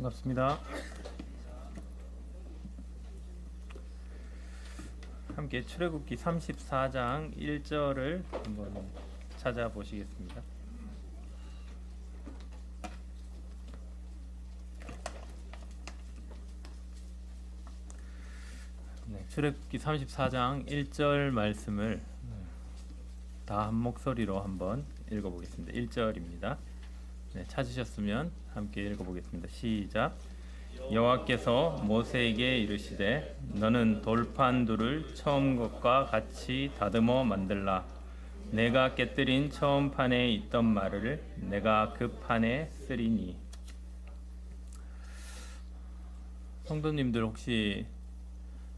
반갑습니다. 함께 출애굽기 34장 1절을 한번 찾아보시겠습니다. 네, 출애굽기 34장 1절 말씀을 다 한 목소리로 한번 읽어보겠습니다. 1절입니다. 네, 찾으셨으면 함께 읽어보겠습니다. 시작. 여호와께서 모세에게 이르시되 너는 돌판 둘을 처음 것과 같이 다듬어 만들라. 내가 깨뜨린 처음 판에 있던 말을 내가 그 판에 쓰리니. 성도님들 혹시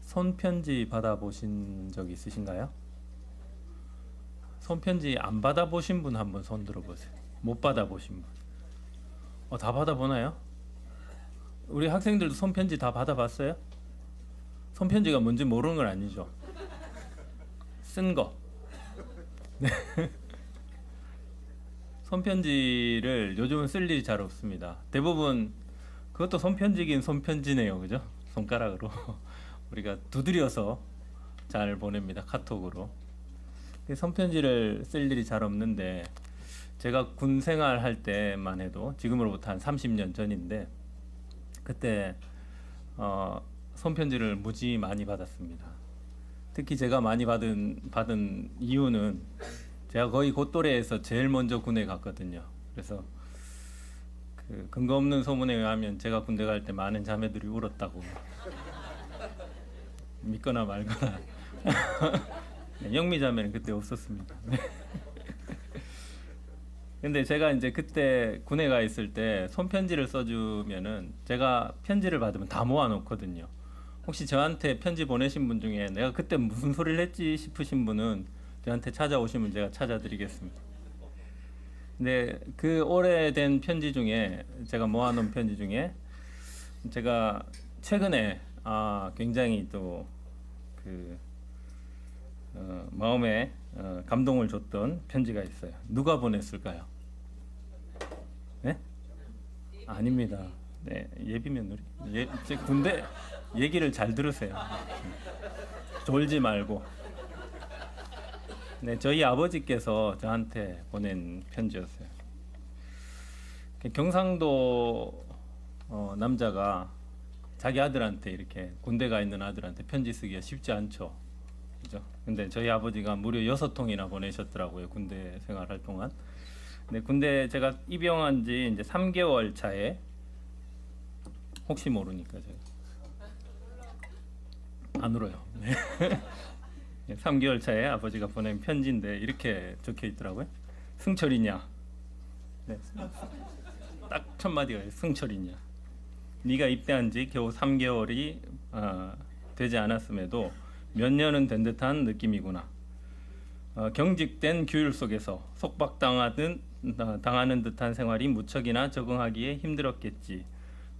손편지 받아보신 적 있으신가요? 손편지 안 받아보신 분 한번 손 들어보세요. 못 받아보신 분. 다 받아보나요? 우리 학생들도 손편지 다 받아봤어요? 손편지가 뭔지 모르는 건 아니죠? 쓴 거. 네. 손편지를 요즘은 쓸 일이 잘 없습니다. 대부분 그것도 손편지긴 손편지네요. 그죠? 손가락으로 우리가 두드려서 잘 보냅니다. 카톡으로. 손편지를 쓸 일이 잘 없는데 제가 군 생활할 때만 해도 지금으로부터 한 30년 전인데 그때 손편지를 무지 많이 받았습니다. 특히 제가 많이 받은 이유는 제가 거의 그 또래에서 제일 먼저 군에 갔거든요. 그래서 그 근거 없는 소문에 의하면 제가 군대 갈 때 많은 자매들이 울었다고 믿거나 말거나. 영미 자매는 그때 없었습니다. 근데 제가 이제 그때 군에 가 있을 때 손편지를 써주면은 제가 편지를 받으면 다 모아놓거든요. 혹시 저한테 편지 보내신 분 중에 내가 그때 무슨 소리를 했지 싶으신 분은 저한테 찾아오시면 제가 찾아드리겠습니다. 근데 그 오래된 편지 중에 제가 모아놓은 편지 중에 제가 최근에 굉장히 또 그 마음에 감동을 줬던 편지가 있어요. 누가 보냈을까요? 네? 아닙니다. 네, 예비 며느리. 제 군대 얘기를 잘 들으세요. 졸지 말고. 네, 저희 아버지께서 저한테 보낸 편지였어요. 경상도 남자가 자기 아들한테 이렇게 군대 가 있는 아들한테 편지 쓰기가 쉽지 않죠. 그죠? 근데 저희 아버지가 무려 6통이나 보내셨더라고요. 군대 생활할 동안. 근데 군대 제가 입영한 지 이제 3개월 차에 혹시 모르니까 제가 안 울어요. 네. 3개월 차에 아버지가 보낸 편지인데 이렇게 적혀 있더라고요. 승철이냐? 네. 딱 첫 마디가 승철이냐? 네가 입대한 지 겨우 3개월이 되지 않았음에도 몇 년은 된 듯한 느낌이구나. 경직된 규율 속에서 속박당하는 듯한 생활이 무척이나 적응하기에 힘들었겠지.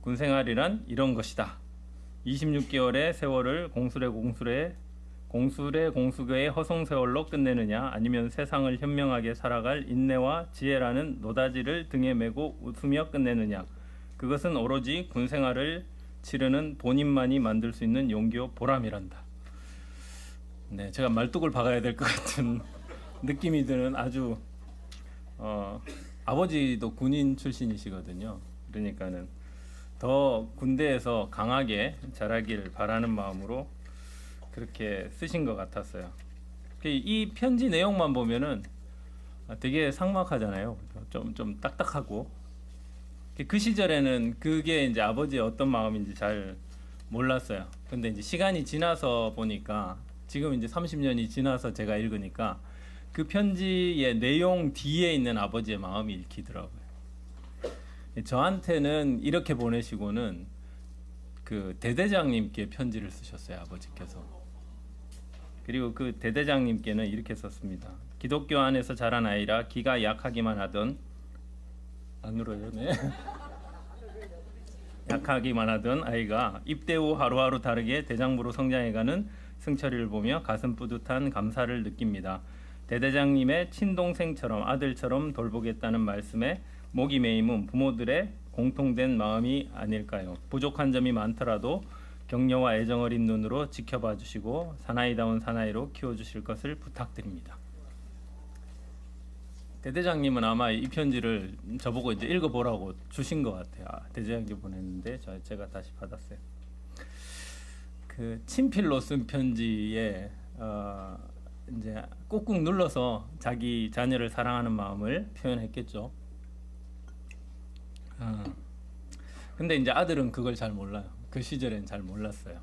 군 생활이란 이런 것이다. 26개월의 세월을 공수의 허송세월로 끝내느냐, 아니면 세상을 현명하게 살아갈 인내와 지혜라는 노다지를 등에 메고 웃으며 끝내느냐. 그것은 오로지 군 생활을 치르는 본인만이 만들 수 있는 용기와 보람이란다. 네, 제가 말뚝을 박아야 될 것 같은 느낌이 드는 아주 아버지도 군인 출신이시거든요. 그러니까는 더 군대에서 강하게 자라길 바라는 마음으로 그렇게 쓰신 것 같았어요. 이 편지 내용만 보면은 되게 삭막하잖아요. 좀 딱딱하고. 그 시절에는 그게 이제 아버지의 어떤 마음인지 잘 몰랐어요. 근데 이제 시간이 지나서 보니까 지금 이제 30년이 지나서 제가 읽으니까 그 편지의 내용 뒤에 있는 아버지의 마음이 읽히더라고요. 저한테는 이렇게 보내시고는 그 대대장님께 편지를 쓰셨어요, 아버지께서. 그리고 그 대대장님께는 이렇게 썼습니다. 기독교 안에서 자란 아이라 기가 약하기만 하던 안 울어요, 네. 약하기만 하던 아이가 입대 후 하루하루 다르게 대장부로 성장해가는 승철이를 보며 가슴 뿌듯한 감사를 느낍니다. 대대장님의 친동생처럼 아들처럼 돌보겠다는 말씀에 목이 메임은 부모들의 공통된 마음이 아닐까요? 부족한 점이 많더라도 격려와 애정 어린 눈으로 지켜봐 주시고 사나이다운 사나이로 키워주실 것을 부탁드립니다. 대대장님은 아마 이 편지를 저보고 이제 읽어보라고 주신 것 같아요. 대대장님 보냈는데 제가 다시 받았어요. 그 친필로 쓴 편지에 이제 꾹꾹 눌러서 자기 자녀를 사랑하는 마음을 표현했겠죠. 근데 이제 아들은 그걸 잘 몰라요. 그 시절엔 잘 몰랐어요.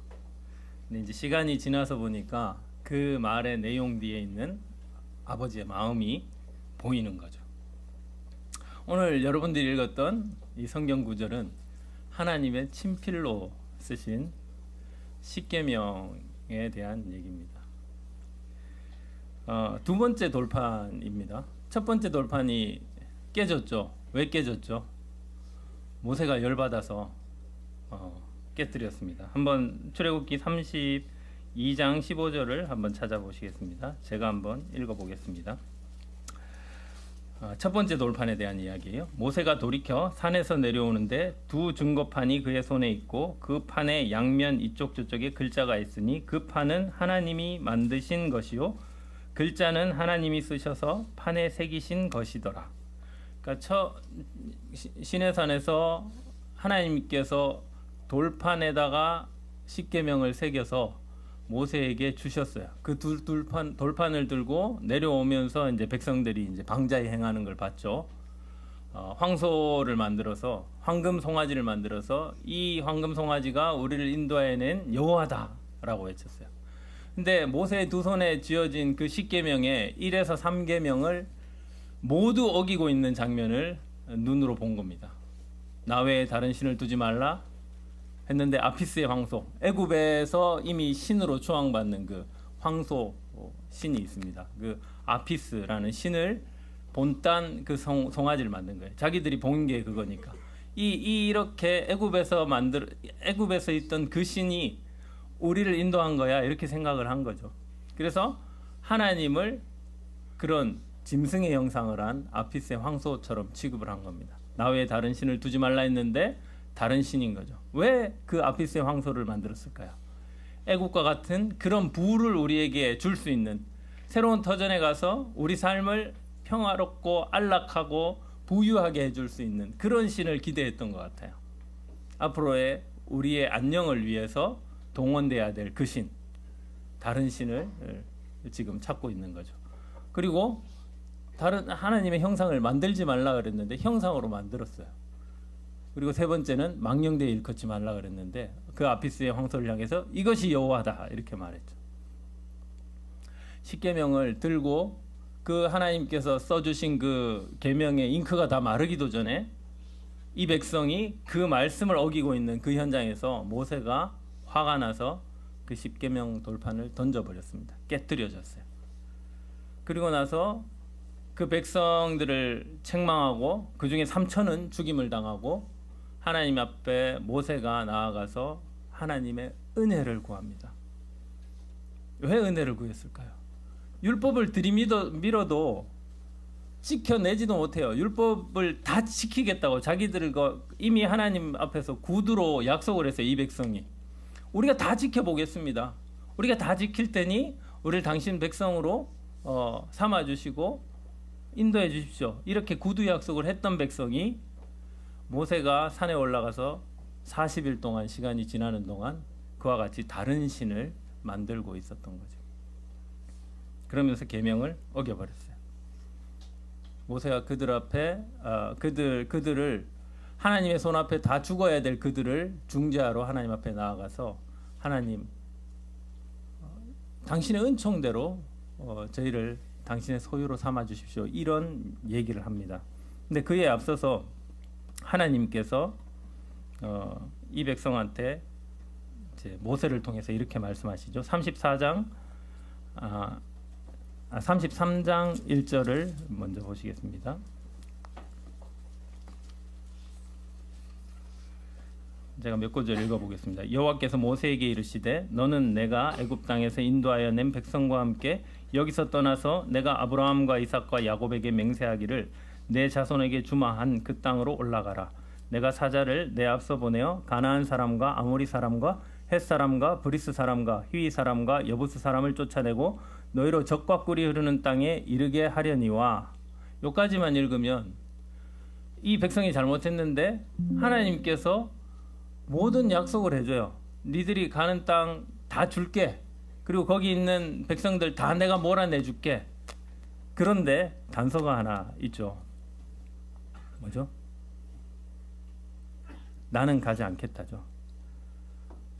근데 이제 시간이 지나서 보니까 그 말의 내용 뒤에 있는 아버지의 마음이 보이는 거죠. 오늘 여러분들이 읽었던 이 성경 구절은 하나님의 친필로 쓰신 십계명에 대한 얘기입니다. 두 번째 돌판입니다. 첫 번째 돌판이 깨졌죠. 왜 깨졌죠? 모세가 열받아서 깨뜨렸습니다. 한번 출애굽기 32장 15절을 한번 찾아보시겠습니다. 제가 한번 읽어보겠습니다. 첫 번째 돌판에 대한 이야기예요. 모세가 돌이켜 산에서 내려오는데 두 증거판이 그의 손에 있고 그 판의 양면 이쪽 저쪽에 글자가 있으니 그 판은 하나님이 만드신 것이요 글자는 하나님이 쓰셔서 판에 새기신 것이더라. 그러니까 시내산에서 하나님께서 돌판에다가 십계명을 새겨서 모세에게 주셨어요. 그 돌판을 들고 내려오면서 이제 백성들이 이제 방자에 행하는 걸 봤죠. 황소를 만들어서 황금 송아지를 만들어서 이 황금 송아지가 우리를 인도해낸 여호와다라고 외쳤어요. 근데 모세의 두 손에 쥐어진 그 십계명의 1에서 3계명을 모두 어기고 있는 장면을 눈으로 본 겁니다. 나 외에 다른 신을 두지 말라 했는데 아피스의 황소, 애굽에서 이미 신으로 추앙받는 그 황소 신이 있습니다. 그 아피스라는 신을 본딴 그 송아지를 만든 거예요. 자기들이 본 게 그거니까. 이렇게 애굽에서 있던 그 신이 우리를 인도한 거야 이렇게 생각을 한 거죠. 그래서 하나님을 그런 짐승의 형상을 한 아피스의 황소처럼 취급을 한 겁니다. 나 외에 다른 신을 두지 말라 했는데 다른 신인 거죠. 왜 그 아피스의 황소를 만들었을까요? 애국과 같은 그런 부를 우리에게 줄 수 있는 새로운 터전에 가서 우리 삶을 평화롭고 안락하고 부유하게 해줄 수 있는 그런 신을 기대했던 것 같아요. 앞으로의 우리의 안녕을 위해서 동원돼야 될 그 신, 다른 신을 지금 찾고 있는 거죠. 그리고 다른 하나님의 형상을 만들지 말라 그랬는데 형상으로 만들었어요. 그리고 세 번째는 망령되이 일컫지 말라 그랬는데 그 아피스의 황소를 향해서 이것이 여호와다 이렇게 말했죠. 십계명을 들고 그 하나님께서 써주신 그 계명의 잉크가 다 마르기도 전에 이 백성이 그 말씀을 어기고 있는 그 현장에서 모세가 화가 나서 그 십계명 돌판을 던져버렸습니다. 깨뜨려졌어요. 그리고 나서 그 백성들을 책망하고 그 중에 3천은 죽임을 당하고 하나님 앞에 모세가 나아가서 하나님의 은혜를 구합니다. 왜 은혜를 구했을까요? 율법을 들이밀어도 지켜내지도 못해요. 율법을 다 지키겠다고 자기들 이미 하나님 앞에서 구두로 약속을 했어요. 이 백성이. 우리가 다 지켜보겠습니다. 우리가 다 지킬 테니 우리를 당신 백성으로 삼아주시고 인도해 주십시오. 이렇게 구두 약속을 했던 백성이 모세가 산에 올라가서 40일 동안 시간이 지나는 동안 그와 같이 다른 신을 만들고 있었던 거죠. 그러면서 계명을 어겨버렸어요. 모세가 그들 앞에 그들을 하나님의 손 앞에 다 죽어야 될 그들을 중재하러 하나님 앞에 나아가서 하나님 당신의 은총대로 저희를 당신의 소유로 삼아 주십시오. 이런 얘기를 합니다. 근데 그에 앞서서 하나님께서 이 백성한테 이제 모세를 통해서 이렇게 말씀하시죠. 33장 1절을 먼저 보시겠습니다. 제가 몇 구절 읽어보겠습니다. 여호와께서 모세에게 이르시되 너는 내가 애굽 땅에서 인도하여 낸 백성과 함께 여기서 떠나서 내가 아브라함과 이삭과 야곱에게 맹세하기를 내 자손에게 주마 한 그 땅으로 올라가라. 내가 사자를 내 앞서 보내어 가나안 사람과 아모리 사람과 헷 사람과 브리스 사람과 히위 사람과 여부스 사람을 쫓아내고 너희로 적과 꿀이 흐르는 땅에 이르게 하려니와. 요까지만 읽으면 이 백성이 잘못했는데 하나님께서 모든 약속을 해줘요. 니들이 가는 땅 다 줄게. 그리고 거기 있는 백성들 다 내가 몰아내줄게. 그런데 단서가 하나 있죠. 뭐죠? 나는 가지 않겠다죠.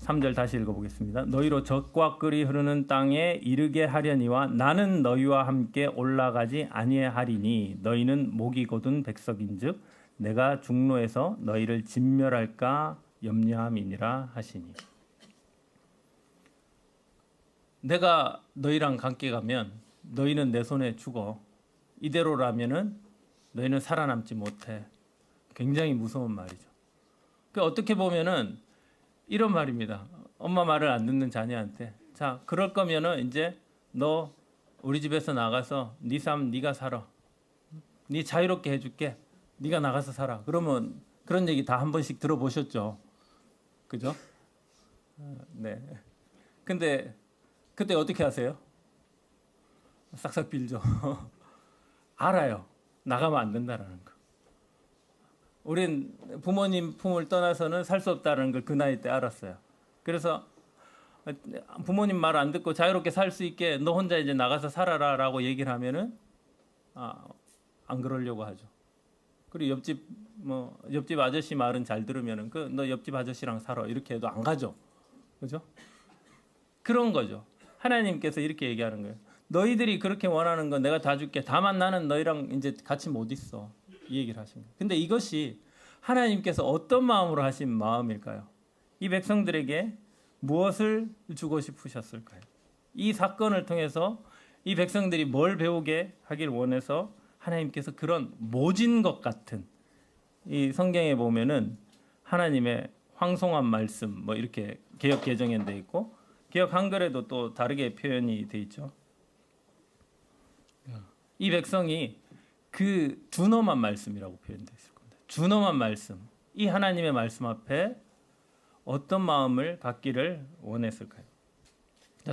3절 다시 읽어보겠습니다. 너희로 적과 꿀이 흐르는 땅에 이르게 하려니와 나는 너희와 함께 올라가지 아니하리니 너희는 목이 곧은 백성인즉 내가 중로에서 너희를 진멸할까 염려함이니라 하시니. 내가 너희랑 함께 가면 너희는 내 손에 죽어. 이대로라면은 너희는 살아남지 못해. 굉장히 무서운 말이죠. 그 어떻게 보면은 이런 말입니다. 엄마 말을 안 듣는 자녀한테, 자, 그럴 거면은 이제 너 우리 집에서 나가서 네 삶 네가 살아. 네 자유롭게 해줄게. 네가 나가서 살아. 그러면 그런 얘기 다 한 번씩 들어보셨죠? 그죠? 네. 근데 그때 어떻게 하세요? 싹싹 빌죠. 알아요. 나가면 안 된다라는 거. 우린 부모님 품을 떠나서는 살 수 없다는 걸 그 나이 때 알았어요. 그래서 부모님 말 안 듣고 자유롭게 살 수 있게 너 혼자 이제 나가서 살아라라고 얘기를 하면은 안 그러려고 하죠. 그리고 옆집 아저씨 말은 잘 들으면은 너 옆집 아저씨랑 살아 이렇게 해도 안 가죠. 그죠? 그런 거죠. 하나님께서 이렇게 얘기하는 거예요. 너희들이 그렇게 원하는 건 내가 다 줄게. 다만 나는 너희랑 이제 같이 못 있어. 이 얘기를 하신 거예요. 근데 이것이 하나님께서 어떤 마음으로 하신 마음일까요? 이 백성들에게 무엇을 주고 싶으셨을까요? 이 사건을 통해서 이 백성들이 뭘 배우게 하길 원해서 하나님께서 그런 모진 것 같은, 이 성경에 보면은 하나님의 황송한 말씀 뭐 이렇게 개역 개정에 돼 있고 개역 한글에도 또 다르게 표현이 돼 있죠. 이 백성이 그 준엄한 말씀이라고 표현되어 있을 겁니다. 준엄한 말씀, 이 하나님의 말씀 앞에 어떤 마음을 갖기를 원했을까요?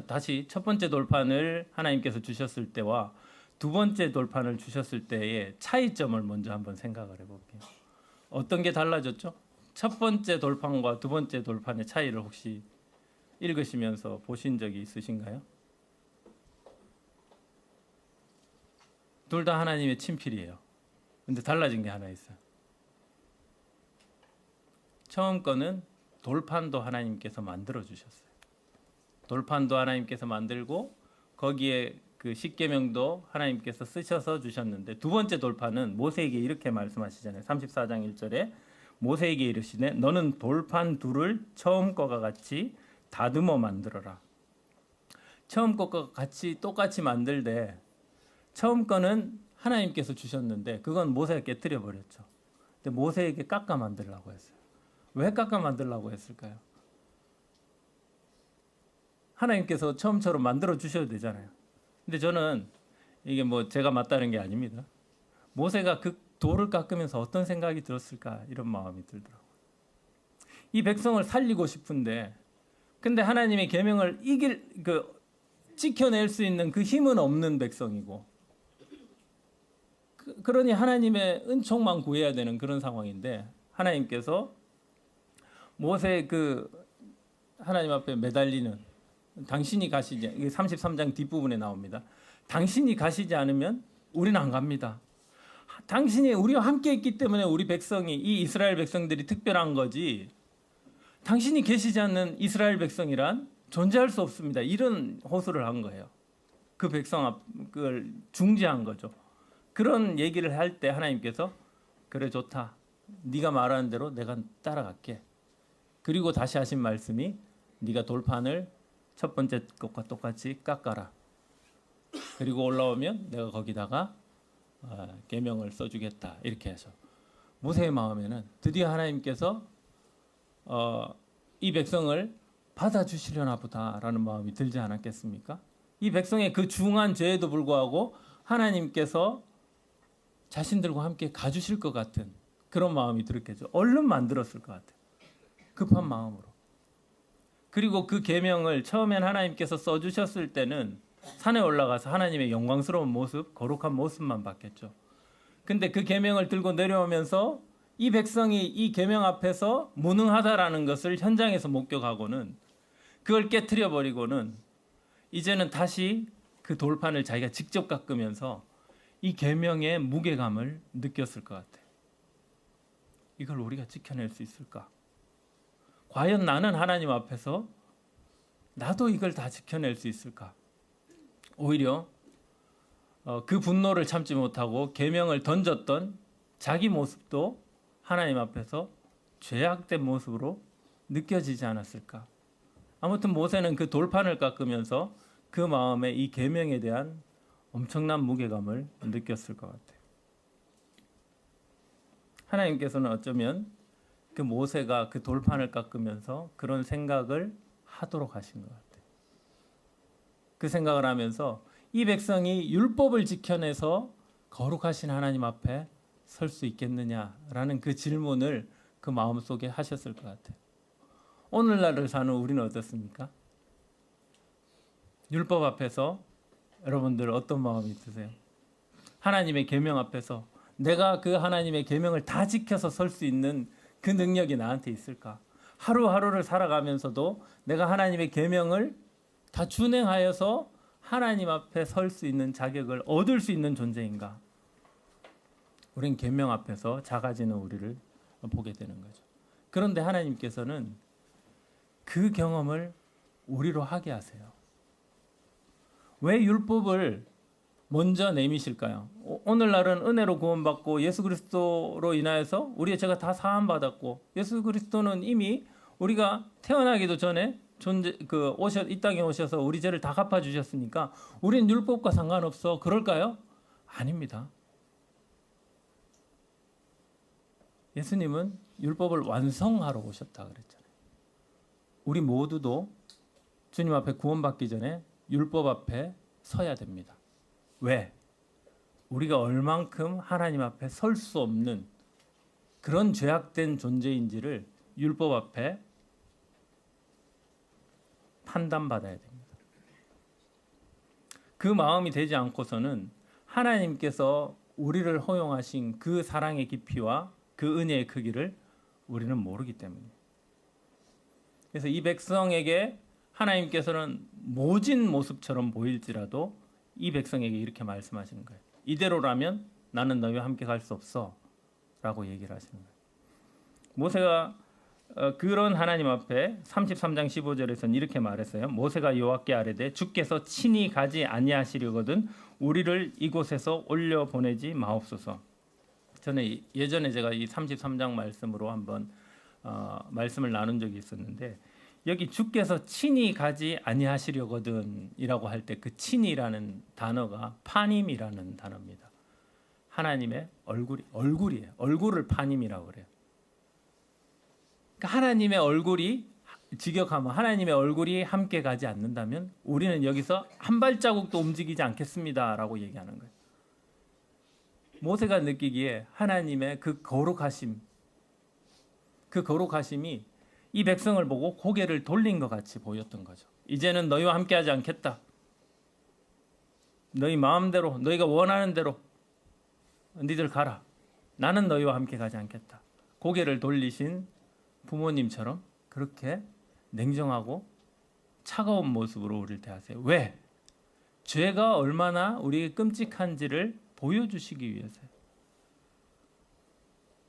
다시 첫 번째 돌판을 하나님께서 주셨을 때와 두 번째 돌판을 주셨을 때의 차이점을 먼저 한번 생각을 해볼게요. 어떤 게 달라졌죠? 첫 번째 돌판과 두 번째 돌판의 차이를 혹시 읽으시면서 보신 적이 있으신가요? 둘 다 하나님의 친필이에요. 근데 달라진 게 하나 있어요. 처음 거는 돌판도 하나님께서 만들어 주셨어요. 돌판도 하나님께서 만들고 거기에 그 십계명도 하나님께서 쓰셔서 주셨는데, 두 번째 돌판은 모세에게 이렇게 말씀하시잖아요. 34장 1절에 모세에게 이르시되 너는 돌판 둘을 처음 거가 같이 다듬어 만들어라. 처음 거가 같이 똑같이 만들되 처음 거는 하나님께서 주셨는데 그건 모세가 깨뜨려 버렸죠. 근데 모세에게 깎아 만들라고 했어요. 왜 깎아 만들라고 했을까요? 하나님께서 처음처럼 만들어 주셔도 되잖아요. 근데 저는 이게 뭐 제가 맞다는 게 아닙니다. 모세가 그 돌을 깎으면서 어떤 생각이 들었을까 이런 마음이 들더라고요. 이 백성을 살리고 싶은데 근데 하나님의 계명을 지켜낼 수 있는 그 힘은 없는 백성이고, 그러니 하나님의 은총만 구해야 되는 그런 상황인데 하나님께서 모세 하나님 앞에 매달리는, 당신이 가시지, 이게 33장 뒷부분에 나옵니다. 당신이 가시지 않으면 우리는 안 갑니다. 당신이 우리와 함께 있기 때문에 우리 백성이, 이 이스라엘 백성들이 특별한 거지, 당신이 계시지 않는 이스라엘 백성이란 존재할 수 없습니다. 이런 호소를 한 거예요. 그 백성 그걸 중지한 거죠. 그런 얘기를 할 때 하나님께서 그래 좋다. 네가 말하는 대로 내가 따라갈게. 그리고 다시 하신 말씀이 네가 돌판을 첫 번째 것과 똑같이 깎아라. 그리고 올라오면 내가 거기다가 계명을 써주겠다. 이렇게 해서 모세의 마음에는 드디어 하나님께서 이 백성을 받아주시려나 보다라는 마음이 들지 않았겠습니까? 이 백성의 그 중한 죄에도 불구하고 하나님께서 자신들과 함께 가주실 것 같은 그런 마음이 들었겠죠. 얼른 만들었을 것 같아요. 급한 마음으로. 그리고 그 계명을 처음엔 하나님께서 써주셨을 때는 산에 올라가서 하나님의 영광스러운 모습, 거룩한 모습만 봤겠죠. 근데 그 계명을 들고 내려오면서 이 백성이 이 계명 앞에서 무능하다라는 것을 현장에서 목격하고는 그걸 깨트려 버리고는 이제는 다시 그 돌판을 자기가 직접 깎으면서 이 계명의 무게감을 느꼈을 것 같아요. 이걸 우리가 지켜낼 수 있을까? 과연 나는 하나님 앞에서 나도 이걸 다 지켜낼 수 있을까? 오히려 그 분노를 참지 못하고 계명을 던졌던 자기 모습도 하나님 앞에서 죄악된 모습으로 느껴지지 않았을까? 아무튼 모세는 그 돌판을 깎으면서 그 마음에 이 계명에 대한 엄청난 무게감을 느꼈을 것 같아요. 하나님께서는 어쩌면 그 모세가 그 돌판을 깎으면서 그런 생각을 하도록 하신 것 같아요. 그 생각을 하면서 이 백성이 율법을 지켜내서 거룩하신 하나님 앞에 설 수 있겠느냐라는 그 질문을 그 마음속에 하셨을 것 같아요. 오늘날을 사는 우리는 어떻습니까? 율법 앞에서 여러분들 어떤 마음이 드세요? 하나님의 계명 앞에서 내가 그 하나님의 계명을 다 지켜서 설 수 있는 그 능력이 나한테 있을까? 하루하루를 살아가면서도 내가 하나님의 계명을 다 준행하여서 하나님 앞에 설 수 있는 자격을 얻을 수 있는 존재인가? 우린 계명 앞에서 작아지는 우리를 보게 되는 거죠. 그런데 하나님께서는 그 경험을 우리로 하게 하세요. 왜 율법을 먼저 내미실까요? 오늘날은 은혜로 구원받고 예수 그리스도로 인하여서 우리의 죄가 다 사함받았고 예수 그리스도는 이미 우리가 태어나기도 전에 이 땅에 오셔서 우리 죄를 다 갚아주셨으니까 우린 율법과 상관없어. 그럴까요? 아닙니다. 예수님은 율법을 완성하러 오셨다 그랬잖아요. 우리 모두도 주님 앞에 구원받기 전에 율법 앞에 서야 됩니다. 왜? 우리가 얼만큼 하나님 앞에 설 수 없는 그런 죄악된 존재인지를 율법 앞에 판단받아야 됩니다. 그 마음이 되지 않고서는 하나님께서 우리를 허용하신 그 사랑의 깊이와 그 은혜의 크기를 우리는 모르기 때문이에요. 그래서 이 백성에게 하나님께서는 모진 모습처럼 보일지라도 이 백성에게 이렇게 말씀하시는 거예요. 이대로라면 나는 너희와 함께 갈 수 없어 라고 얘기를 하시는 거예요. 모세가 그런 하나님 앞에 33장 15절에서는 이렇게 말했어요. 모세가 여호와께 아뢰되 주께서 친히 가지 아니하시려거든 우리를 이곳에서 올려보내지 마옵소서. 저는 예전에 제가 이 33장 말씀으로 한번 말씀을 나눈 적이 있었는데 여기 주께서 친히 가지 아니하시려거든 이라고 할 때 그 친이라는 단어가 파님이라는 단어입니다. 하나님의 얼굴이에요. 얼굴을 파님이라고 그래요. 그러니까 하나님의 얼굴이 직역하면 하나님의 얼굴이 함께 가지 않는다면 우리는 여기서 한 발자국도 움직이지 않겠습니다라고 얘기하는 거예요. 모세가 느끼기에 하나님의 그 거룩하심, 그 거룩하심이 이 백성을 보고 고개를 돌린 것 같이 보였던 거죠. 이제는 너희와 함께하지 않겠다. 너희 마음대로, 너희가 원하는 대로 니들 가라. 나는 너희와 함께 가지 않겠다. 고개를 돌리신 부모님처럼 그렇게 냉정하고 차가운 모습으로 우리를 대하세요. 왜? 죄가 얼마나 우리에게 끔찍한지를 보여주시기 위해서요.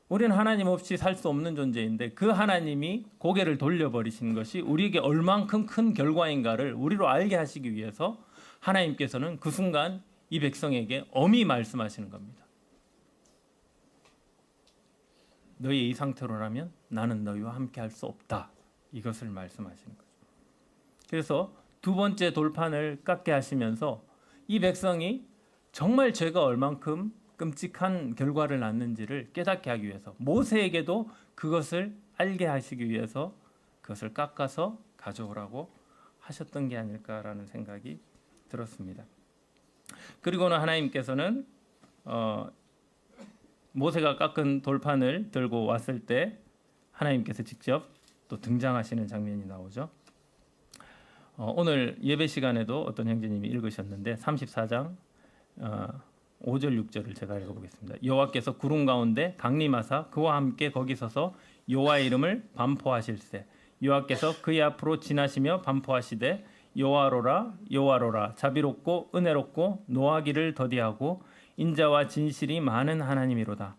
우리는 하나님 없이 살 수 없는 존재인데 그 하나님이 고개를 돌려버리신 것이 우리에게 얼만큼 큰 결과인가를 우리로 알게 하시기 위해서 하나님께서는 그 순간 이 백성에게 엄히 말씀하시는 겁니다. 너희 이 상태로라면 나는 너희와 함께 할 수 없다. 이것을 말씀하시는 거죠. 그래서 두 번째 돌판을 깎게 하시면서 이 백성이 정말 죄가 얼만큼 끔찍한 결과를 낳는지를 깨닫게 하기 위해서 모세에게도 그것을 알게 하시기 위해서 그것을 깎아서 가져오라고 하셨던 게 아닐까라는 생각이 들었습니다. 그리고는 하나님께서는 모세가 깎은 돌판을 들고 왔을 때 하나님께서 직접 또 등장하시는 장면이 나오죠. 오늘 예배 시간에도 어떤 형제님이 읽으셨는데 34장 5절 6절을 제가 읽어보겠습니다. 여호와께서 구름 가운데 강림하사 그와 함께 거기 서서 여호와의 이름을 반포하실세. 여호와께서 그의 앞으로 지나시며 반포하시되 여호와로라 여호와로라 자비롭고 은혜롭고 노하기를 더디하고 인자와 진실이 많은 하나님이로다.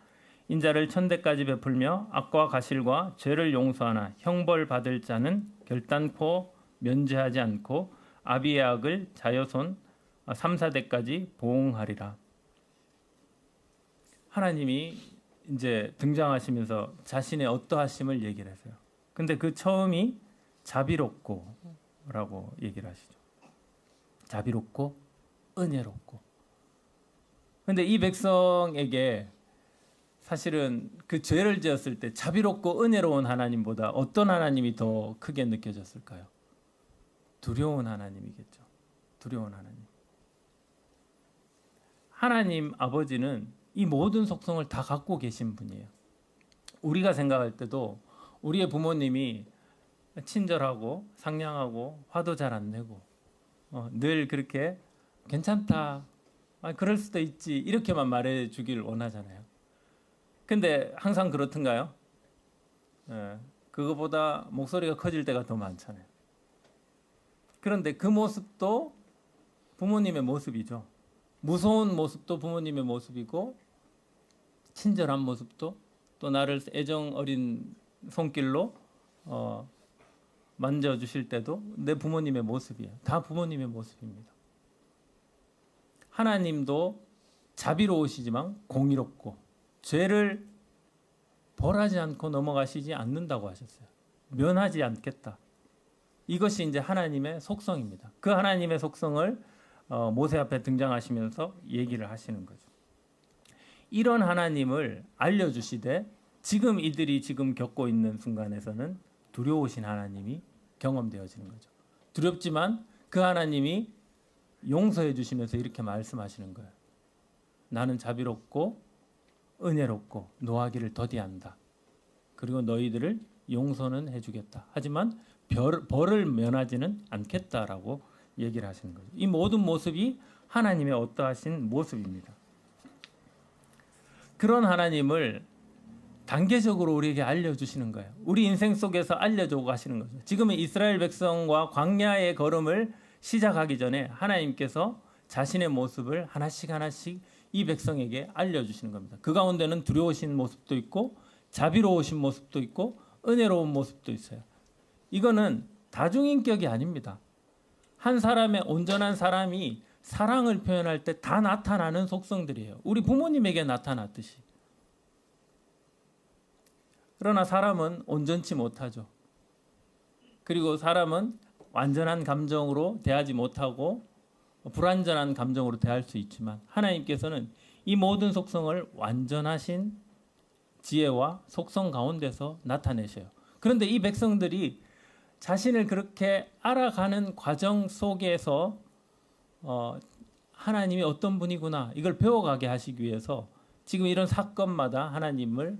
인자를 천대까지 베풀며 악과 가실과 죄를 용서하나 형벌 받을 자는 결단코 면제하지 않고 아비의 악을 자여손 3, 4대까지 보응하리라. 하나님이 이제 등장하시면서 자신의 어떠하심을 얘기를 했어요. 근데 그 처음이 자비롭고라고 얘기를 하시죠. 자비롭고 은혜롭고. 근데 이 백성에게 사실은 그 죄를 지었을 때 자비롭고 은혜로운 하나님보다 어떤 하나님이 더 크게 느껴졌을까요? 두려운 하나님이겠죠. 두려운 하나님. 하나님 아버지는 이 모든 속성을 다 갖고 계신 분이에요. 우리가 생각할 때도 우리의 부모님이 친절하고 상냥하고 화도 잘 안 내고 늘 그렇게 괜찮다, 그럴 수도 있지 이렇게만 말해주길 원하잖아요. 근데 항상 그렇던가요? 그거보다 목소리가 커질 때가 더 많잖아요. 그런데 그 모습도 부모님의 모습이죠. 무서운 모습도 부모님의 모습이고 친절한 모습도 또 나를 애정 어린 손길로 만져주실 때도 내 부모님의 모습이에요. 다 부모님의 모습입니다. 하나님도 자비로우시지만 공의롭고 죄를 벌하지 않고 넘어가시지 않는다고 하셨어요. 면하지 않겠다. 이것이 이제 하나님의 속성입니다. 그 하나님의 속성을 모세 앞에 등장하시면서 얘기를 하시는 거죠. 이런 하나님을 알려주시되 지금 이들이 지금 겪고 있는 순간에서는 두려우신 하나님이 경험되어지는 거죠. 두렵지만 그 하나님이 용서해 주시면서 이렇게 말씀하시는 거예요. 나는 자비롭고 은혜롭고 노하기를 더디한다. 그리고 너희들을 용서는 해주겠다. 하지만 벌을 면하지는 않겠다라고 얘기를 하시는 거죠. 이 모든 모습이 하나님의 어떠하신 모습입니다. 그런 하나님을 단계적으로 우리에게 알려주시는 거예요. 우리 인생 속에서 알려주고 가시는 거죠. 지금은 이스라엘 백성과 광야의 걸음을 시작하기 전에 하나님께서 자신의 모습을 하나씩 하나씩 이 백성에게 알려주시는 겁니다. 그 가운데는 두려우신 모습도 있고 자비로우신 모습도 있고 은혜로운 모습도 있어요. 이거는 다중인격이 아닙니다. 한 사람의 온전한 사람이 사랑을 표현할 때 다 나타나는 속성들이에요. 우리 부모님에게 나타났듯이. 그러나 사람은 온전치 못하죠. 그리고 사람은 완전한 감정으로 대하지 못하고 불완전한 감정으로 대할 수 있지만 하나님께서는 이 모든 속성을 완전하신 지혜와 속성 가운데서 나타내셔요. 그런데 이 백성들이 자신을 그렇게 알아가는 과정 속에서 하나님이 어떤 분이구나 이걸 배워가게 하시기 위해서 지금 이런 사건마다 하나님을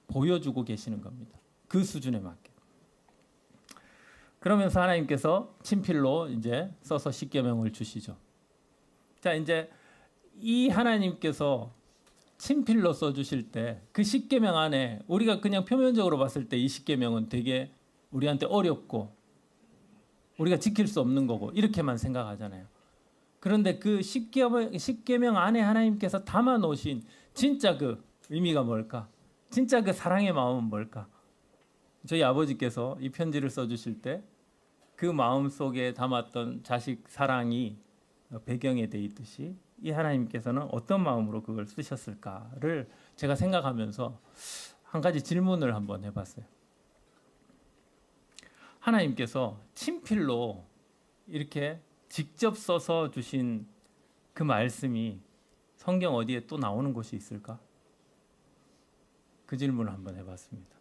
보여주고 계시는 겁니다. 그 수준에 맞게. 그러면서 하나님께서 친필로 이제 써서 십계명을 주시죠. 자, 이제 이 하나님께서 친필로 써 주실 때 그 십계명 안에 우리가 그냥 표면적으로 봤을 때 이 십계명은 되게 우리한테 어렵고 우리가 지킬 수 없는 거고 이렇게만 생각하잖아요. 그런데 그 십계명 안에 하나님께서 담아 놓으신 진짜 그 의미가 뭘까? 진짜 그 사랑의 마음은 뭘까? 저희 아버지께서 이 편지를 써 주실 때 그 마음 속에 담았던 자식 사랑이 배경에 돼 있듯이 이 하나님께서는 어떤 마음으로 그걸 쓰셨을까를 제가 생각하면서 한 가지 질문을 한번 해봤어요. 하나님께서 친필로 이렇게 직접 써서 주신 그 말씀이 성경 어디에 또 나오는 곳이 있을까? 그 질문을 한번 해봤습니다.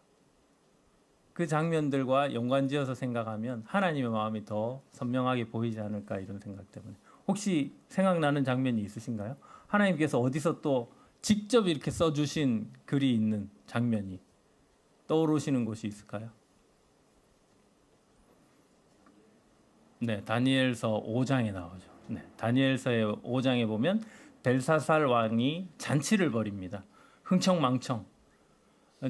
그 장면들과 연관지어서 생각하면 하나님의 마음이 더 선명하게 보이지 않을까 이런 생각 때문에. 혹시 생각나는 장면이 있으신가요? 하나님께서 어디서 또 직접 이렇게 써주신 글이 있는 장면이 떠오르시는 곳이 있을까요? 네, 다니엘서 5장에 나오죠. 네, 다니엘서의 5장에 보면 벨사살 왕이 잔치를 벌입니다. 흥청망청.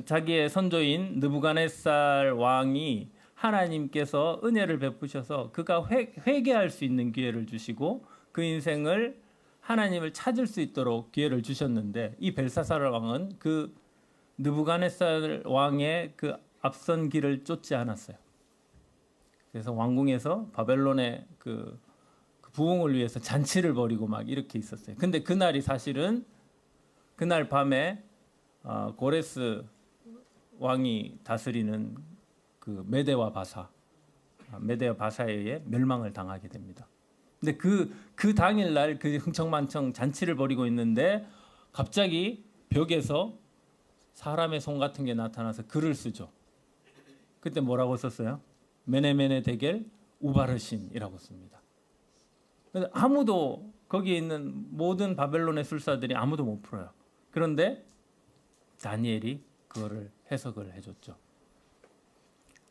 자기의 선조인 느부갓네살 왕이 하나님께서 은혜를 베푸셔서 그가 회개할 수 있는 기회를 주시고 그 인생을 하나님을 찾을 수 있도록 기회를 주셨는데, 이 벨사살 왕은 그 느부갓네살 왕의 그 앞선 길을 쫓지 않았어요. 그래서 왕궁에서 바벨론의 그 부흥을 위해서 잔치를 벌이고 막 이렇게 있었어요. 근데 그날이 사실은 그날 밤에 고레스 왕이 다스리는 그 메대와 바사에 의해 멸망을 당하게 됩니다. 근데 그 당일날 그 흥청망청 잔치를 벌이고 있는데 갑자기 벽에서 사람의 손 같은 게 나타나서 글을 쓰죠. 그때 뭐라고 썼어요? 메네메네 데겔 우바르신이라고 씁니다. 근데 아무도, 거기에 있는 모든 바벨론의 술사들이 아무도 못 풀어요. 그런데 다니엘이 그거를 해석을 해줬죠.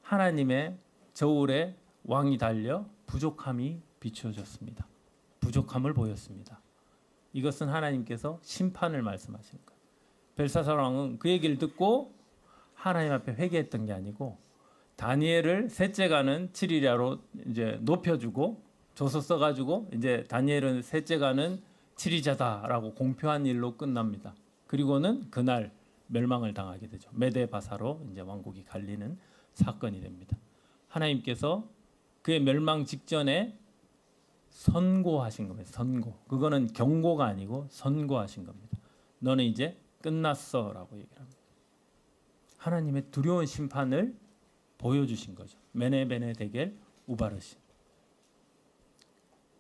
하나님의 저울에 왕이 달려 부족함이 비추어졌습니다. 부족함을 보였습니다. 이것은 하나님께서 심판을 말씀하시는 거예요. 벨사살 왕은 그 얘기를 듣고 하나님 앞에 회개했던 게 아니고 다니엘을 셋째 가는 7일야로 이제 높여주고 조서 써가지고 이제 다니엘은 셋째 가는 7위자다라고 공표한 일로 끝납니다. 그리고는 그날 멸망을 당하게 되죠. 메데 바사로 이제 왕국이 갈리는 사건이 됩니다. 하나님께서 그의 멸망 직전에 선고하신 겁니다. 선고. 그거는 경고가 아니고 선고하신 겁니다. 너는 이제 끝났어라고 얘기를 합니다. 하나님의 두려운 심판을 보여주신 거죠. 메네베네 데겔 우바르신.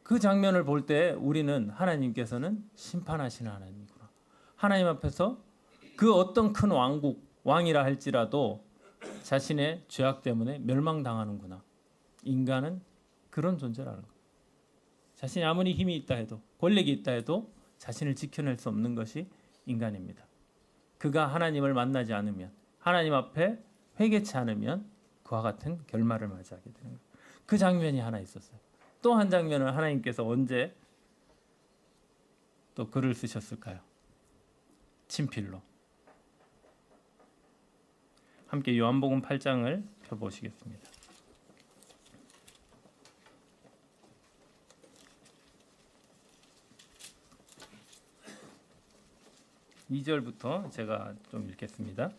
그 장면을 볼 때 우리는 하나님께서는 심판하시는 하나님이구나. 하나님 앞에서 그 어떤 큰 왕이라 할지라도 자신의 죄악 때문에 멸망당하는구나. 인간은 그런 존재라는 거예요. 자신이 아무리 힘이 있다 해도, 권력이 있다 해도 자신을 지켜낼 수 없는 것이 인간입니다. 그가 하나님을 만나지 않으면, 하나님 앞에 회개치 않으면 그와 같은 결말을 맞이하게 되는 거예요. 그 장면이 하나 있었어요. 또 한 장면은 하나님께서 언제 또 글을 쓰셨을까요? 친필로. 함께 요한복음 8장을 펴보시겠습니다. 2절부터 제가 좀 읽겠습니다.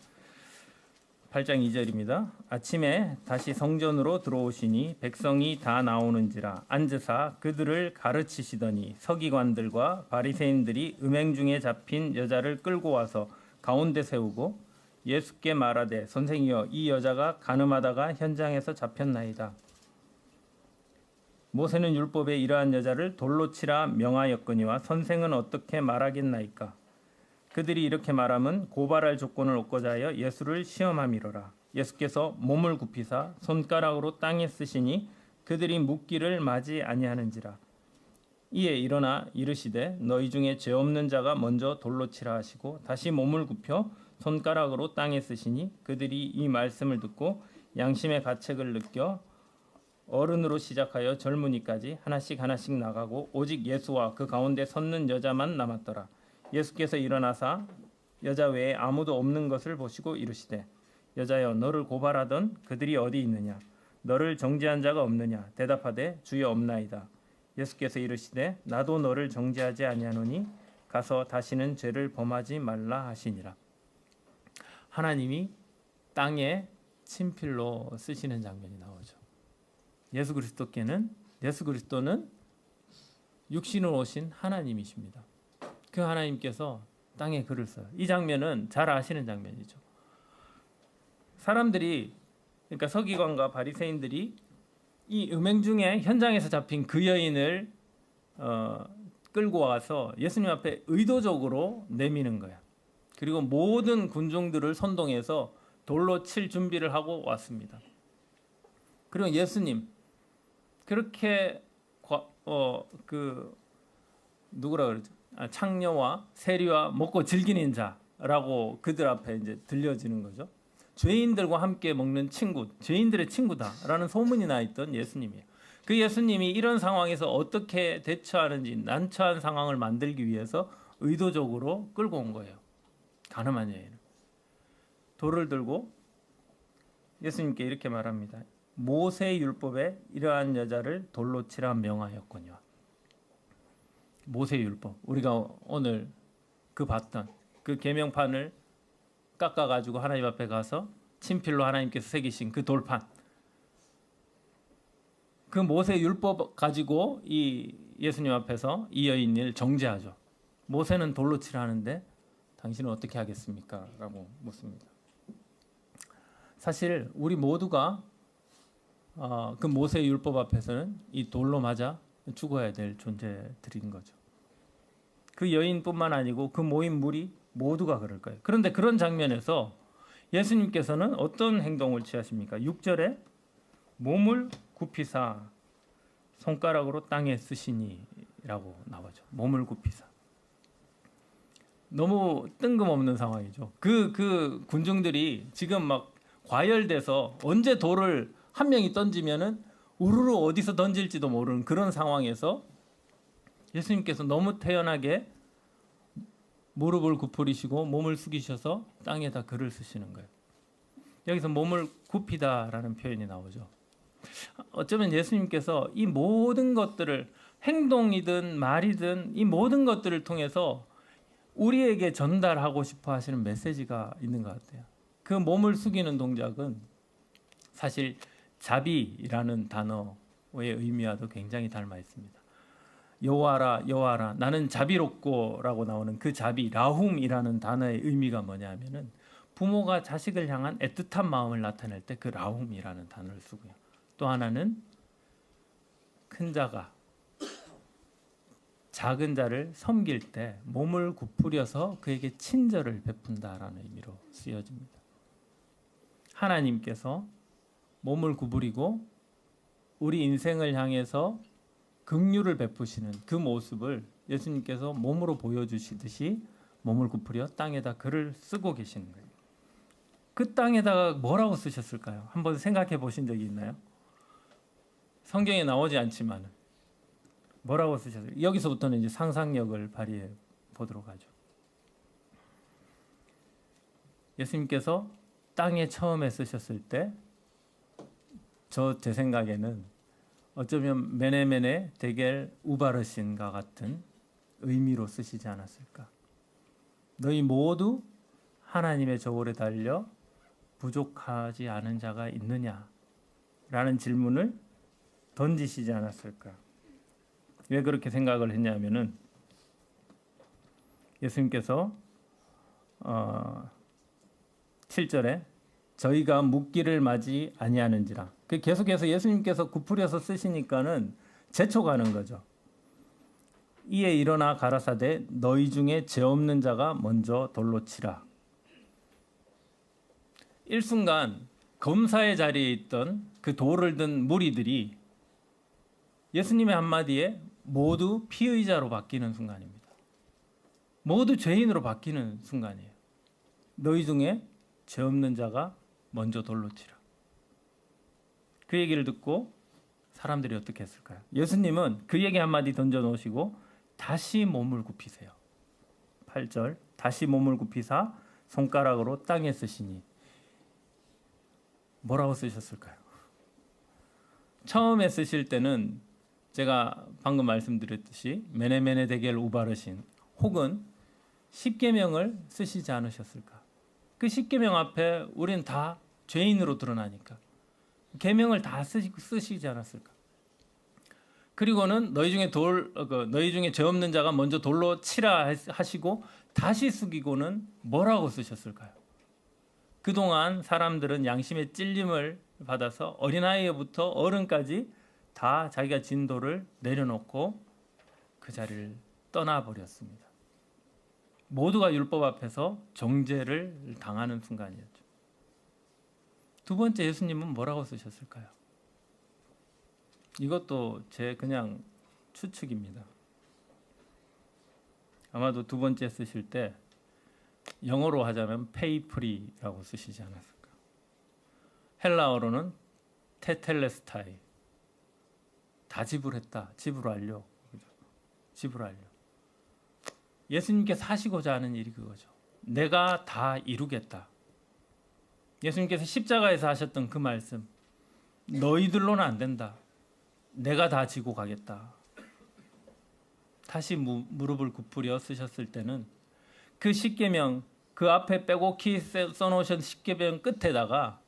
8장 2절입니다. 아침에 다시 성전으로 들어오시니 백성이 다 나오는지라 앉으사 그들을 가르치시더니 서기관들과 바리새인들이 음행 중에 잡힌 여자를 끌고 와서 가운데 세우고 예수께 말하되 선생이여 이 여자가 간음하다가 현장에서 잡혔나이다. 모세는 율법에 이러한 여자를 돌로 치라 명하였거니와 선생은 어떻게 말하겠나이까. 그들이 이렇게 말하면 고발할 조건을 얻고자 하여 예수를 시험함이로라. 예수께서 몸을 굽히사 손가락으로 땅에 쓰시니 그들이 묻기를 마지 아니하는지라. 이에 일어나 이르시되 너희 중에 죄 없는 자가 먼저 돌로 치라 하시고 다시 몸을 굽혀 손가락으로 땅에 쓰시니 그들이 이 말씀을 듣고 양심의 가책을 느껴 어른으로 시작하여 젊은이까지 하나씩 나가고 오직 예수와 그 가운데 섰는 여자만 남았더라. 예수께서 일어나사 여자 외에 아무도 없는 것을 보시고 이르시되 여자여 너를 고발하던 그들이 어디 있느냐. 너를 정죄한 자가 없느냐. 대답하되 주여 없나이다. 예수께서 이르시되 나도 너를 정죄하지 아니하노니 가서 다시는 죄를 범하지 말라 하시니라. 하나님이 땅에 친필로 쓰시는 장면이 나오죠. 예수 그리스도는 육신으로 오신 하나님이십니다. 그 하나님께서 땅에 글을 써요. 이 장면은 잘 아시는 장면이죠. 사람들이, 그러니까 서기관과 바리새인들이 이 음행 중에 현장에서 잡힌 그 여인을 끌고 와서 예수님 앞에 의도적으로 내미는 거야. 그리고 모든 군중들을 선동해서 돌로 칠 준비를 하고 왔습니다. 그리고 예수님 그렇게 누구라 그러죠? 창녀와 세리와 먹고 즐기는 자라고 그들 앞에 이제 들려지는 거죠. 죄인들과 함께 먹는 친구, 죄인들의 친구다라는 소문이 나 있던 예수님이에요. 그 예수님이 이런 상황에서 어떻게 대처하는지 난처한 상황을 만들기 위해서 의도적으로 끌고 온 거예요. 가늠한 여인을. 돌을 들고 예수님께 이렇게 말합니다. 모세 율법에 이러한 여자를 돌로 치라 명하였거니와. 모세 율법, 우리가 오늘 그 봤던 그 계명판을 깎아가지고 하나님 앞에 가서 친필로 하나님께서 새기신 그 돌판, 그 모세 율법 가지고 이 예수님 앞에서 이 여인을 정죄하죠. 모세는 돌로 치라 하는데 당신은 어떻게 하겠습니까? 라고 묻습니다. 사실 우리 모두가 그 모세 율법 앞에서는 이 돌로 맞아 죽어야 될 존재들인 거죠. 그 여인뿐만 아니고 그 모인 무리 모두가 그럴 거예요. 그런데 그런 장면에서 예수님께서는 어떤 행동을 취하십니까? 6절에 몸을 굽히사 손가락으로 땅에 쓰시니라고 나오죠. 몸을 굽히사. 너무 뜬금없는 상황이죠. 그 군중들이 지금 막 과열돼서 언제 돌을 한 명이 던지면은 우르르 어디서 던질지도 모르는 그런 상황에서 예수님께서 너무 태연하게 무릎을 구부리시고 몸을 숙이셔서 땅에다 글을 쓰시는 거예요. 여기서 몸을 굽히다라는 표현이 나오죠. 어쩌면 예수님께서 이 모든 것들을 행동이든 말이든 이 모든 것들을 통해서 우리에게 전달하고 싶어 하시는 메시지가 있는 것 같아요. 그 몸을 숙이는 동작은 사실 자비라는 단어의 의미와도 굉장히 닮아 있습니다. 여호와라 여호와라 나는 자비롭고라고 나오는 그 자비 라훔이라는 단어의 의미가 뭐냐면은 부모가 자식을 향한 애틋한 마음을 나타낼 때 그 라훔이라는 단어를 쓰고요. 또 하나는 큰 자가 작은 자를 섬길 때 몸을 굽부려서 그에게 친절을 베푼다라는 의미로 쓰여집니다. 하나님께서 몸을 구부리고 우리 인생을 향해서 긍휼을 베푸시는 그 모습을 예수님께서 몸으로 보여주시듯이 몸을 굽부려 땅에다 글을 쓰고 계시는 거예요. 그 땅에다가 뭐라고 쓰셨을까요? 한번 생각해 보신 적이 있나요? 성경에 나오지 않지만 뭐라고 쓰셨어요? 여기서부터는 이제 상상력을 발휘해 보도록 하죠. 예수님께서 땅에 처음에 쓰셨을 때 제 생각에는 어쩌면 메네메네 데겔 우바르신과 같은 의미로 쓰시지 않았을까. 너희 모두 하나님의 저울에 달려 부족하지 않은 자가 있느냐? 라는 질문을 던지시지 않았을까. 왜 그렇게 생각을 했냐면은 예수님께서 7절에 저희가 묻기를 맞이 아니하는지라. 계속해서 예수님께서 굽부려서 쓰시니까는 재촉하는 거죠. 이에 일어나 가라사대 너희 중에 죄 없는 자가 먼저 돌로 치라. 일순간 검사의 자리에 있던 그 돌을 든 무리들이 예수님의 한마디에 모두 피의자로 바뀌는 순간입니다. 모두 죄인으로 바뀌는 순간이에요. 너희 중에 죄 없는 자가 먼저 돌로 치라. 그 얘기를 듣고 사람들이 어떻게 했을까요? 예수님은 그 얘기 한마디 던져놓으시고 다시 몸을 굽히세요. 8절 다시 몸을 굽히사 손가락으로 땅에 쓰시니. 뭐라고 쓰셨을까요? 처음에 쓰실 때는 제가 방금 말씀드렸듯이 메네메네 데겔 우바르신 혹은 십계명을 쓰시지 않으셨을까? 그 십계명 앞에 우리는 다 죄인으로 드러나니까 계명을 다 쓰시지 않았을까? 그리고는 너희 중에 죄 없는 자가 먼저 돌로 치라 하시고 다시 숙이고는 뭐라고 쓰셨을까요? 그동안 사람들은 양심의 찔림을 받아서 어린아이부터 어른까지 다 자기가 진 돌을 내려놓고 그 자리를 떠나버렸습니다. 모두가 율법 앞에서 정죄를 당하는 순간이었죠. 두 번째 예수님은 뭐라고 쓰셨을까요? 이것도 제 그냥 추측입니다. 아마도 두 번째 쓰실 때 영어로 하자면 pay free라고 쓰시지 않았을까? 헬라어로는 테텔레스타이, 다 지불했다, 지불 완료, 지불 완료. 예수님께서 하시고자 하는 일이 그거죠. 내가 다 이루겠다. 예수님께서 십자가에서 하셨던 그 말씀, 너희들로는 안 된다. 내가 다 지고 가겠다. 다시 무릎을 굽으려 쓰셨을 때는 그 십계명, 그 앞에 빼곡히 써놓으신 십계명 끝에다가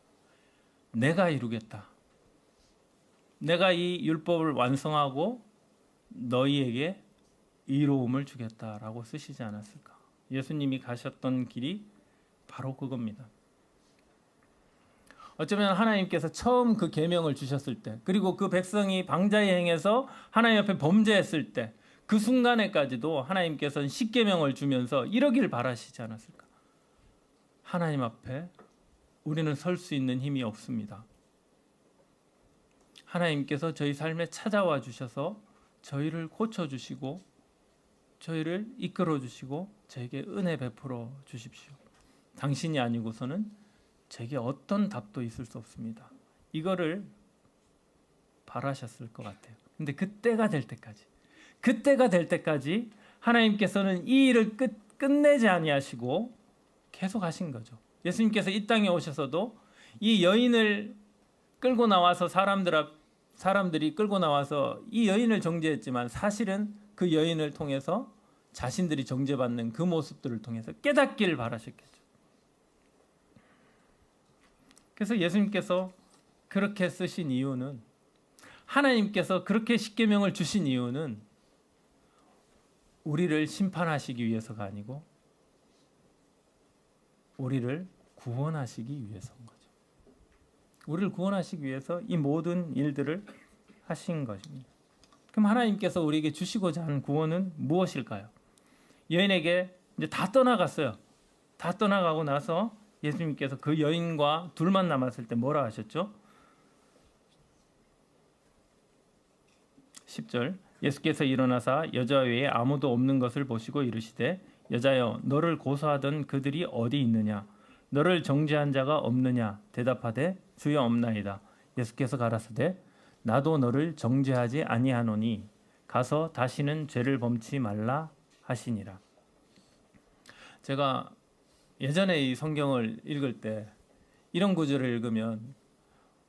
내가 이루겠다. 내가 이 율법을 완성하고 너희에게 의로움을 주겠다라고 쓰시지 않았을까? 예수님이 가셨던 길이 바로 그겁니다. 어쩌면 하나님께서 처음 그 계명을 주셨을 때, 그리고 그 백성이 방자에 행해서 하나님 앞에 범죄했을 때, 그 순간에까지도 하나님께서는 십계명을 주면서 이러길 바라시지 않았을까? 하나님 앞에 우리는 설 수 있는 힘이 없습니다. 하나님께서 저희 삶에 찾아와 주셔서 저희를 고쳐주시고 저희를 이끌어 주시고 저에게 은혜 베풀어 주십시오. 당신이 아니고서는 제게 어떤 답도 있을 수 없습니다. 이거를 바라셨을 것 같아요. 근데 그때가 될 때까지 하나님께서는 이 일을 끝내지 아니하시고 계속 하신 거죠. 예수님께서 이 땅에 오셔서도 이 여인을 끌고 나와서 사람들이 끌고 나와서 이 여인을 정죄했지만 사실은 그 여인을 통해서 자신들이 정죄받는 그 모습들을 통해서 깨닫기를 바라셨겠죠. 그래서 예수님께서 그렇게 쓰신 이유는, 하나님께서 그렇게 십계명을 주신 이유는 우리를 심판하시기 위해서가 아니고 우리를 구원하시기 위해서인 거죠. 우리를 구원하시기 위해서 이 모든 일들을 하신 것입니다. 그럼 하나님께서 우리에게 주시고자 하는 구원은 무엇일까요? 여인에게 이제 다 떠나갔어요. 다 떠나가고 나서 예수님께서 그 여인과 둘만 남았을 때 뭐라 하셨죠? 10절, 예수께서 일어나사 여자 외에 아무도 없는 것을 보시고 이르시되 여자여 너를 고소하던 그들이 어디 있느냐? 너를 정죄한 자가 없느냐? 대답하되 주여 없나이다. 예수께서 가라사대 나도 너를 정죄하지 아니하노니 가서 다시는 죄를 범치 말라 하시니라. 제가 예전에 이 성경을 읽을 때 이런 구절을 읽으면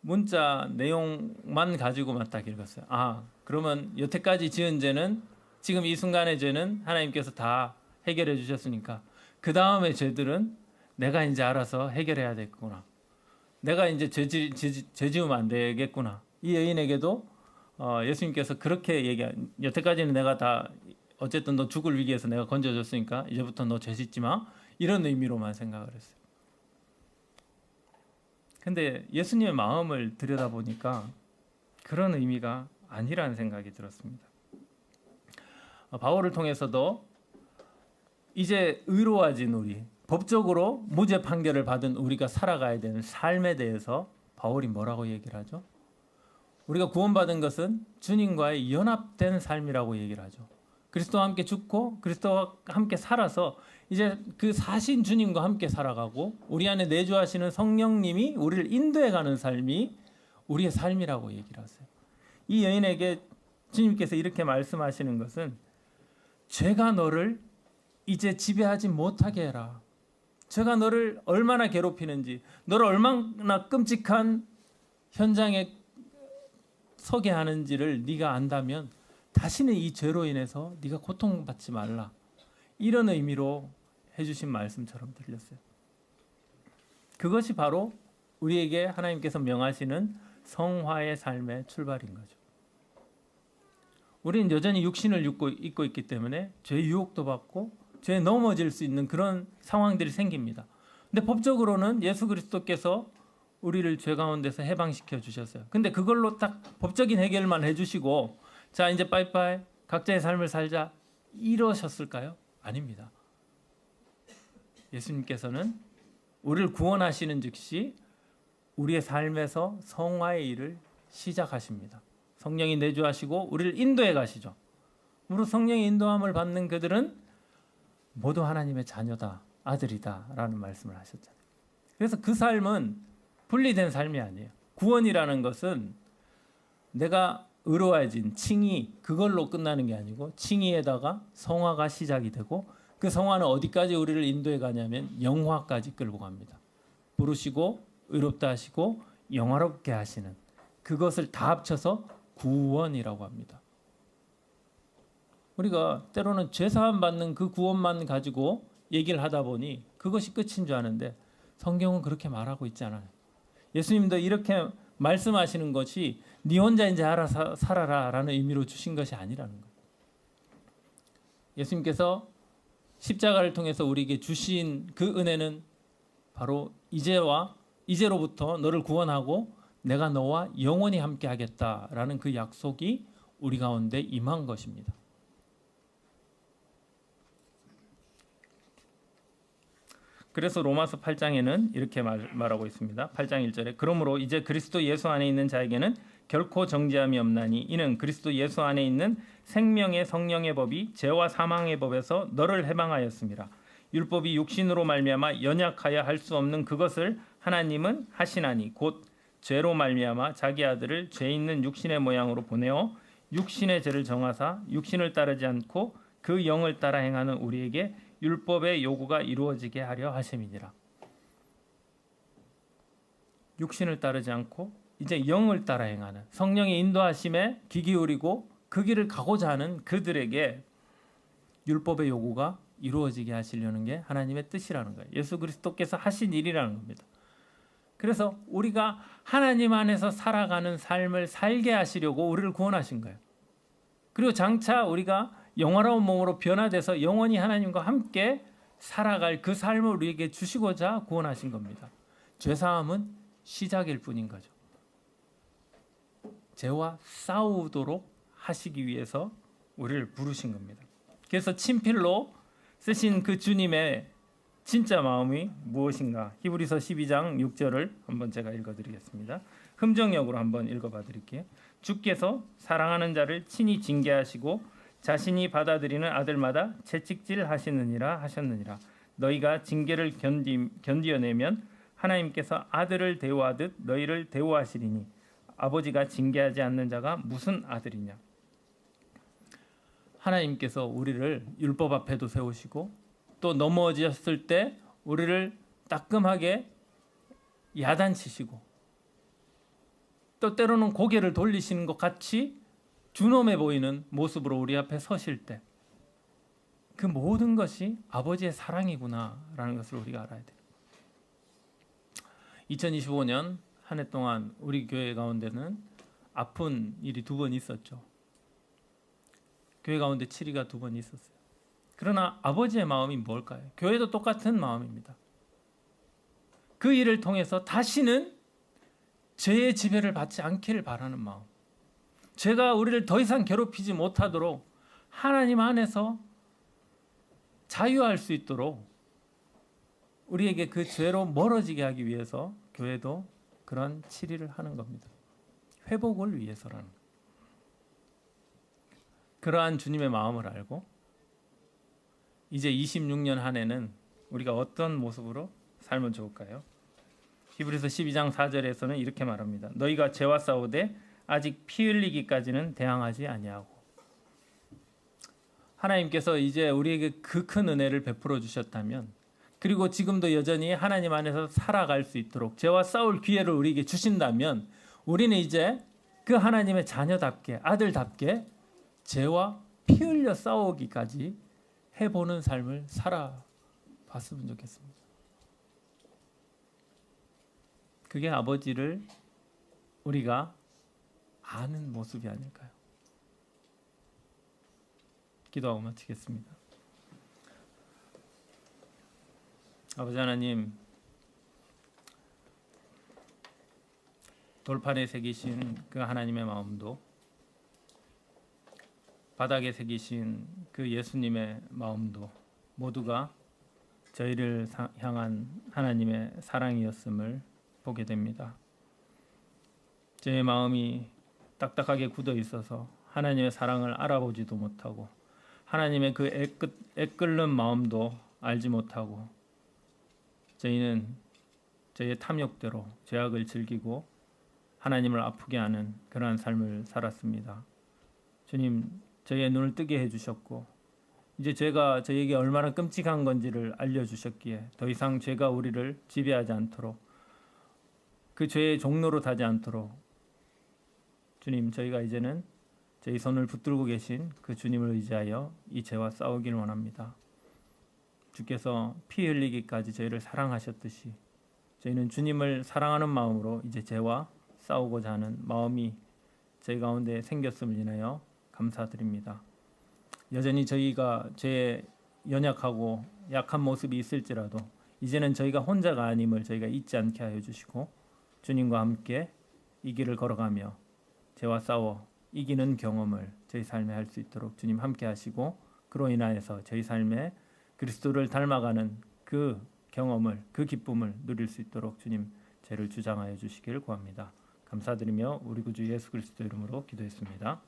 문자 내용만 가지고만 딱 읽었어요. 아, 그러면 여태까지 지은 죄는, 지금 이 순간의 죄는 하나님께서 다 해결해 주셨으니까 그 다음의 죄들은 내가 이제 알아서 해결해야 되겠구나. 내가 이제 죄 지으면 안 되겠구나. 이 여인에게도 예수님께서 그렇게 여태까지는 내가 다 어쨌든 너 죽을 위기에서 내가 건져줬으니까 이제부터 너 죄 짓지 마. 이런 의미로만 생각을 했어요. 근데 예수님의 마음을 들여다보니까 그런 의미가 아니라는 생각이 들었습니다. 바울을 통해서도 이제 의로워진 우리, 법적으로 무죄 판결을 받은 우리가 살아가야 되는 삶에 대해서 바울이 뭐라고 얘기를 하죠? 우리가 구원받은 것은 주님과의 연합된 삶이라고 얘기를 하죠. 그리스도와 함께 죽고 그리스도와 함께 살아서 이제 그 사신 주님과 함께 살아가고 우리 안에 내주하시는 성령님이 우리를 인도해가는 삶이 우리의 삶이라고 얘기를 하세요. 이 여인에게 주님께서 이렇게 말씀하시는 것은 죄가 너를 이제 지배하지 못하게 해라. 죄가 너를 얼마나 괴롭히는지, 너를 얼마나 끔찍한 현장에 서게 하는지를 네가 안다면 다시는 이 죄로 인해서 네가 고통받지 말라. 이런 의미로 해주신 말씀처럼 들렸어요. 그것이 바로 우리에게 하나님께서 명하시는 성화의 삶의 출발인 거죠. 우리는 여전히 육신을 입고 있기 때문에 죄의 유혹도 받고 죄에 넘어질 수 있는 그런 상황들이 생깁니다. 근데 법적으로는 예수 그리스도께서 우리를 죄 가운데서 해방시켜 주셨어요. 근데 그걸로 딱 법적인 해결만 해주시고 자 이제 빠이빠이 각자의 삶을 살자 이러셨을까요? 아닙니다. 예수님께서는 우리를 구원하시는 즉시 우리의 삶에서 성화의 일을 시작하십니다. 성령이 내주하시고 우리를 인도해 가시죠. 무릇 성령의 인도함을 받는 그들은 모두 하나님의 자녀다, 아들이다 라는 말씀을 하셨잖아요. 그래서 그 삶은 분리된 삶이 아니에요. 구원이라는 것은 내가 의로워진 칭의, 그걸로 끝나는 게 아니고 칭의에다가 성화가 시작이 되고, 그 성화는 어디까지 우리를 인도해 가냐면 영화까지 끌고 갑니다. 부르시고 의롭다 하시고 영화롭게 하시는, 그것을 다 합쳐서 구원이라고 합니다. 우리가 때로는 죄사함 받는 그 구원만 가지고 얘기를 하다 보니 그것이 끝인 줄 아는데, 성경은 그렇게 말하고 있잖아요. 예수님도 이렇게 말씀하시는 것이 네 혼자 이제 알아서 살아라 라는 의미로 주신 것이 아니라는 거예요. 예수님께서 십자가를 통해서 우리에게 주신 그 은혜는 바로 이제로부터 너를 구원하고 내가 너와 영원히 함께 하겠다라는 그 약속이 우리 가운데 임한 것입니다. 그래서 로마서 8장에는 이렇게 말하고 있습니다. 8장 1절에 그러므로 이제 그리스도 예수 안에 있는 자에게는 결코 정죄함이 없나니 이는 그리스도 예수 안에 있는 생명의 성령의 법이 죄와 사망의 법에서 너를 해방하였습니다. 율법이 육신으로 말미암아 연약하여 할 수 없는 그것을 하나님은 하시나니 곧 죄로 말미암아 자기 아들을 죄 있는 육신의 모양으로 보내어 육신의 죄를 정하사 육신을 따르지 않고 그 영을 따라 행하는 우리에게 율법의 요구가 이루어지게 하려 하심이니라. 육신을 따르지 않고 이제 영을 따라 행하는, 성령의 인도하심에 귀 기울이고 그 길을 가고자 하는 그들에게 율법의 요구가 이루어지게 하시려는 게 하나님의 뜻이라는 거예요. 예수 그리스도께서 하신 일이라는 겁니다. 그래서 우리가 하나님 안에서 살아가는 삶을 살게 하시려고 우리를 구원하신 거예요. 그리고 장차 우리가 영화로운 몸으로 변화돼서 영원히 하나님과 함께 살아갈 그 삶을 우리에게 주시고자 구원하신 겁니다. 죄사함은 시작일 뿐인 거죠. 죄와 싸우도록 하시기 위해서 우리를 부르신 겁니다. 그래서 친필로 쓰신 그 주님의 진짜 마음이 무엇인가? 히브리서 12장 6절을 한번 제가 읽어드리겠습니다. 흠정역으로 한번 읽어봐 드릴게요. 주께서 사랑하는 자를 친히 징계하시고 자신이 받아들이는 아들마다 채찍질 하시느니라 하셨느니라. 너희가 징계를 견디어내면 하나님께서 아들을 대우하듯 너희를 대우하시리니 아버지가 징계하지 않는 자가 무슨 아들이냐. 하나님께서 우리를 율법 앞에도 세우시고 또 넘어졌을 때 우리를 따끔하게 야단치시고 또 때로는 고개를 돌리시는 것 같이 준엄해 보이는 모습으로 우리 앞에 서실 때 그 모든 것이 아버지의 사랑이구나라는 것을 우리가 알아야 돼요. 2025년 한 해 동안 우리 교회 가운데는 아픈 일이 2번 있었죠. 교회 가운데 치리가 2번 있었어요. 그러나 아버지의 마음이 뭘까요? 교회도 똑같은 마음입니다. 그 일을 통해서 다시는 죄의 지배를 받지 않기를 바라는 마음. 죄가 우리를 더 이상 괴롭히지 못하도록 하나님 안에서 자유할 수 있도록 우리에게 그 죄로 멀어지게 하기 위해서 교회도 그런 치리를 하는 겁니다. 회복을 위해서라는 거예요. 그러한 주님의 마음을 알고 이제 26년 한 해는 우리가 어떤 모습으로 살면 좋을까요? 히브리서 12장 4절에서는 이렇게 말합니다. 너희가 죄와 싸우되 아직 피 흘리기까지는 대항하지 아니하고. 하나님께서 이제 우리에게 그 큰 은혜를 베풀어 주셨다면, 그리고 지금도 여전히 하나님 안에서 살아갈 수 있도록 죄와 싸울 기회를 우리에게 주신다면, 우리는 이제 그 하나님의 자녀답게, 아들답게 죄와 피 흘려 싸우기까지 해보는 삶을 살아봤으면 좋겠습니다. 그게 아버지를 우리가 아는 모습이 아닐까요? 기도하고 마치겠습니다. 아버지 하나님, 돌판에 새기신 그 하나님의 마음도 바닥에 새기신 그 예수님의 마음도 모두가 저희를 향한 하나님의 사랑이었음을 보게 됩니다. 저의 마음이 딱딱하게 굳어 있어서 하나님의 사랑을 알아보지도 못하고 하나님의 그 애끓는 마음도 알지 못하고 저희는 저희의 탐욕대로 죄악을 즐기고 하나님을 아프게 하는 그러한 삶을 살았습니다. 주님, 저희의 눈을 뜨게 해주셨고 이제 죄가 저희에게 얼마나 끔찍한 건지를 알려주셨기에 더 이상 죄가 우리를 지배하지 않도록 그 죄의 종로로 타지 않도록 주님, 저희가 이제는 저희 손을 붙들고 계신 그 주님을 의지하여 이 죄와 싸우기를 원합니다. 주께서 피 흘리기까지 저희를 사랑하셨듯이 저희는 주님을 사랑하는 마음으로 이제 죄와 싸우고자 하는 마음이 저희 가운데 생겼음을 인하여 감사드립니다. 여전히 저희가 죄에 연약하고 약한 모습이 있을지라도 이제는 저희가 혼자가 아님을 저희가 잊지 않게 하여 주시고 주님과 함께 이 길을 걸어가며 죄와 싸워 이기는 경험을 저희 삶에 할 수 있도록 주님 함께 하시고 그로 인하여서 저희 삶에 그리스도를 닮아가는 그 경험을 그 기쁨을 누릴 수 있도록 주님 저희를 주장하여 주시기를 구합니다. 감사드리며 우리 구주 예수 그리스도 이름으로 기도했습니다.